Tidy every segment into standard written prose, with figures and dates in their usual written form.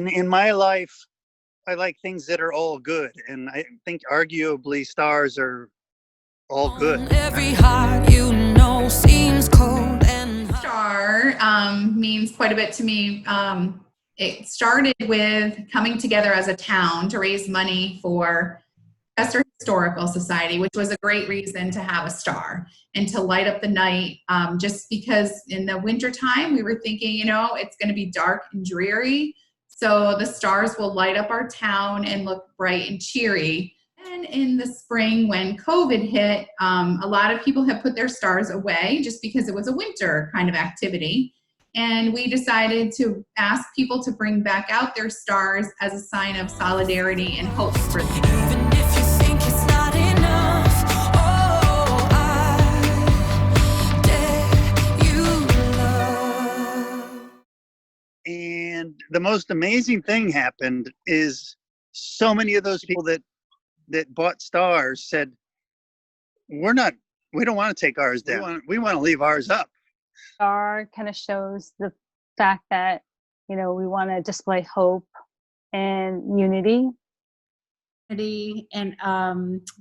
in my life, I like things that are all good, and I think arguably stars are all good. Every heart you know seems cold and Star means quite a bit to me. It started with coming together as a town to raise money for Chester Historical Society, which was a great reason to have a star and to light up the night. Just because in the wintertime, we were thinking, it's going to be dark and dreary. So the stars will light up our town and look bright and cheery. And in the spring, when COVID hit, a lot of people have put their stars away just because it was a winter kind of activity. And we decided to ask people to bring back out their stars as a sign of solidarity and hope for them. even if you think it's not enough, oh, I dare you love. And the most amazing thing happened is so many of those people that bought stars said, we don't want to take ours down. We want to leave ours up. Star kind of shows the fact that, we want to display hope and unity. And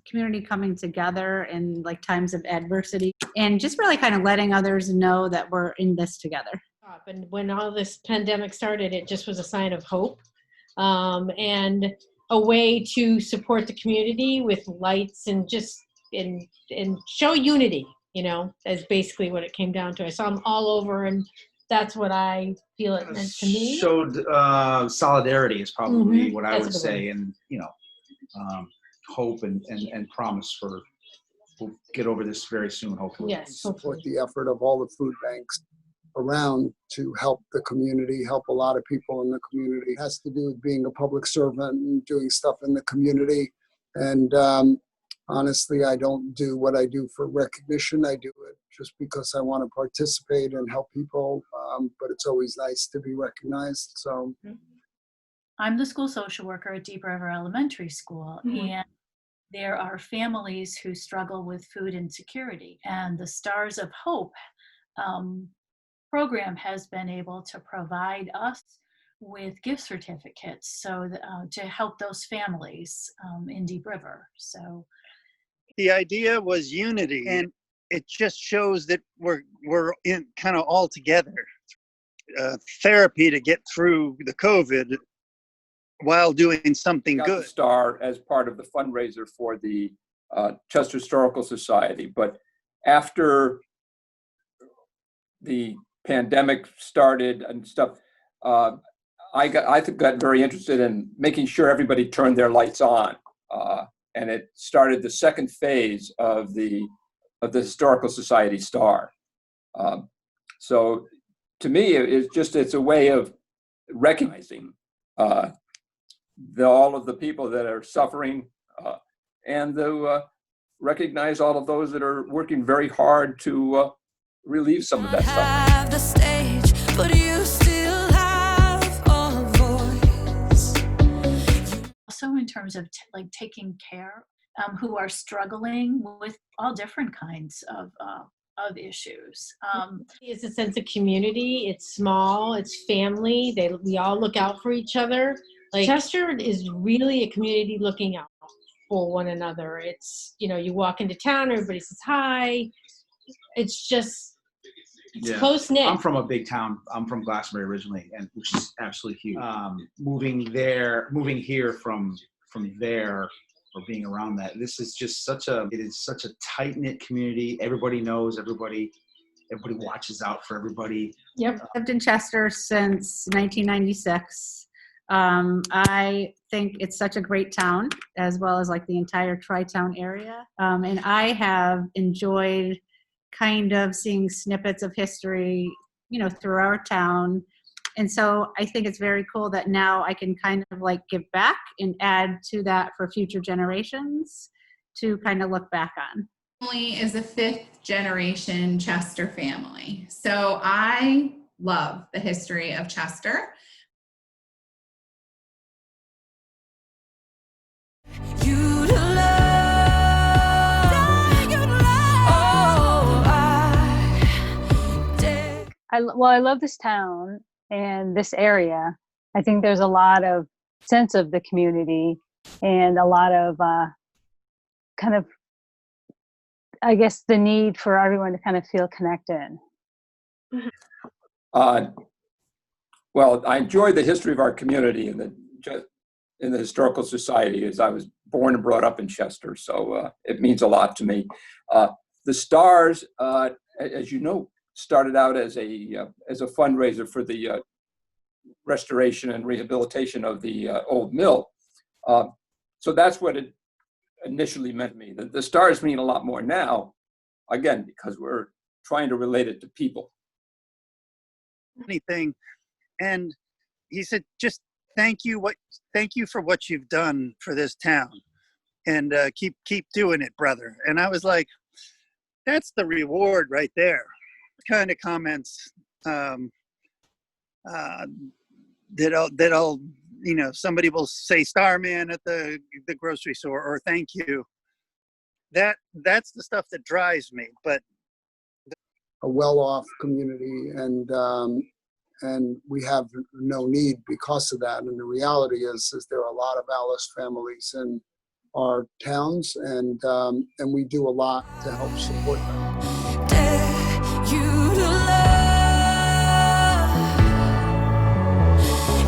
community coming together in like times of adversity, and just really kind of letting others know that we're in this together. And when all this pandemic started, it just was a sign of hope, and a way to support the community with lights and just and show unity, is basically what it came down to. I saw them all over, and that's what I feel it meant to me. Showed solidarity is probably what I That's would a good say, and hope and promise for we'll get over this very soon, hopefully. Yes, Support the effort of all the food banks around to help the community, help a lot of people in the community. It has to do with being a public servant and doing stuff in the community. And honestly, I don't do what I do for recognition. I do it just because I want to participate and help people. But it's always nice to be recognized. So I'm the school social worker at Deep River Elementary School, and there are families who struggle with food insecurity. And the Stars of Hope program has been able to provide us with gift certificates to help those families in Deep River. So The idea was unity, and it just shows that we're in kind of all together. Therapy to get through the COVID while doing something got good. The star as part of the fundraiser for the Chester Historical Society. But after the pandemic started and stuff, I got very interested in making sure everybody turned their lights on. And it started the second phase of the Historical Society star. So to me, it's a way of recognizing all of the people that are suffering, and to recognize all of those that are working very hard to relieve some of that suffering. Have the stage, but you still have a voice. also in terms of taking care, who are struggling with all different kinds of issues. It's a sense of community. It's small. It's family. We all look out for each other. Like Chester is really a community looking out for one another. It's, you walk into town, everybody says hi. It's just, it's close knit. I'm from a big town. I'm from Glastonbury originally, and which is absolutely huge. Moving here from there, or being around that, this is just it is such a tight-knit community. Everybody knows everybody. Everybody watches out for everybody. Yep. Lived in Chester since 1996. I think it's such a great town, as well as the entire Tri-Town area. And I have enjoyed kind of seeing snippets of history, through our town. And so I think it's very cool that now I can kind of give back and add to that for future generations to kind of look back on. Family is a fifth generation Chester family. So I love the history of Chester. I love this town and this area, I think there's a lot of sense of the community and a lot of kind of, I guess, the need for everyone to kind of feel connected. Well, I enjoy the history of our community in the Historical Society, as I was born and brought up in Chester, so it means a lot to me. The Stars, as you know, started out as a fundraiser for the restoration and rehabilitation of the old mill. So that's what it initially meant to me. The Stars mean a lot more now, again, because we're trying to relate it to people. Anything. And he said, just thank you for what you've done for this town, and keep doing it, brother. And I was like, that's the reward right there. Kind of comments that I'll somebody will say Starman at the grocery store, or thank you. That's the stuff that drives me. But a well-off community, and we have no need because of that. And the reality is there are a lot of Alice families in our towns, and we do a lot to help support them. Dare you to love,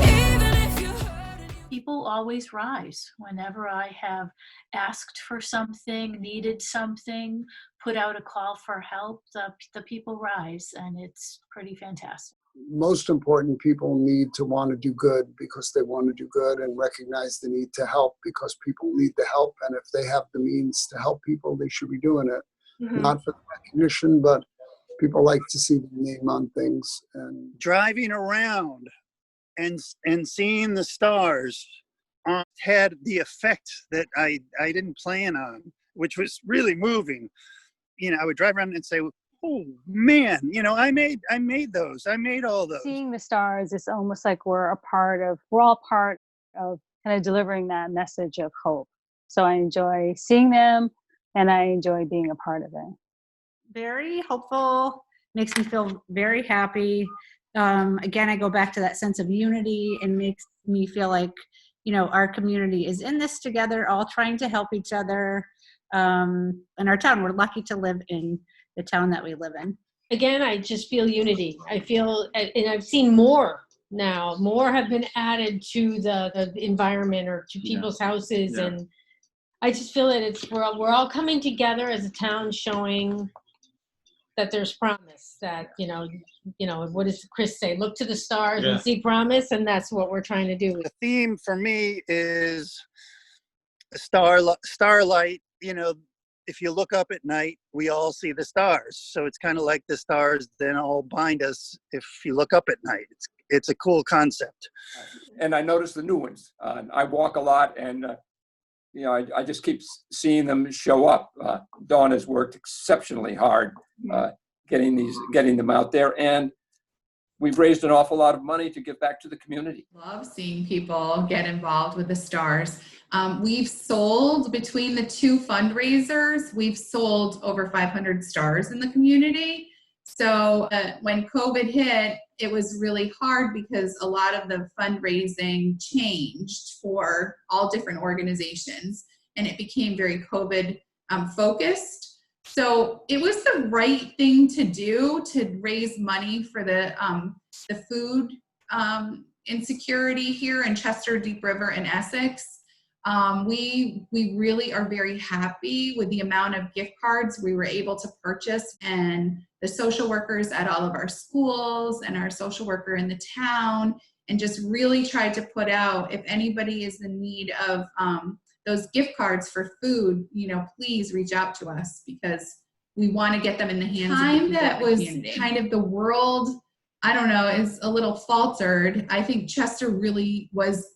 even if you hurt and you People always rise. Whenever I have asked for something, needed something, put out a call for help, the people rise, and it's pretty fantastic. Most important, people need to want to do good because they want to do good, and recognize the need to help because people need the help. And if they have the means to help people, they should be doing it. Mhm. Not for the recognition, but people like to see the name on things. And driving around and seeing the stars had the effect that I didn't plan on, which was really moving. I would drive around and say, oh man, I made those. I made all those. Seeing the stars is almost like we're all part of kind of delivering that message of hope. So I enjoy seeing them, and I enjoy being a part of it. Very hopeful, makes me feel very happy. Again, I go back to that sense of unity, and makes me feel like, our community is in this together, all trying to help each other. In our town, we're lucky to live in the town that we live in. Again, I just feel unity. I feel, and I've seen more now. More have been added to the environment or to people's houses, and I just feel that we're all coming together as a town, showing that there's promise. That what does Chris say? Look to the stars and see promise, and that's what we're trying to do. The theme for me is starlight. If you look up at night, we all see the stars. So it's kind of like the stars then all bind us if you look up at night. It's a cool concept. And I noticed the new ones. I walk a lot, and I just keep seeing them show up. Dawn has worked exceptionally hard getting them out there, and we've raised an awful lot of money to give back to the community. Love seeing people get involved with the stars. We've sold, between the two fundraisers, we've sold over 500 stars in the community. So when COVID hit, it was really hard because a lot of the fundraising changed for all different organizations, and it became very COVID focused. So it was the right thing to do to raise money for the food insecurity here in Chester, Deep River, and Essex. We really are very happy with the amount of gift cards we were able to purchase, and the social workers at all of our schools and our social worker in the town, and just really tried to put out, if anybody is in need of those gift cards for food, please reach out to us, because we want to get them in the hands of the people. That was kind of the world, I don't know, is a little faltered. I think Chester really was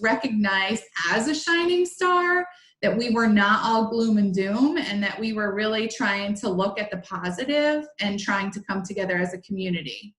recognized as a shining star, that we were not all gloom and doom, and that we were really trying to look at the positive and trying to come together as a community.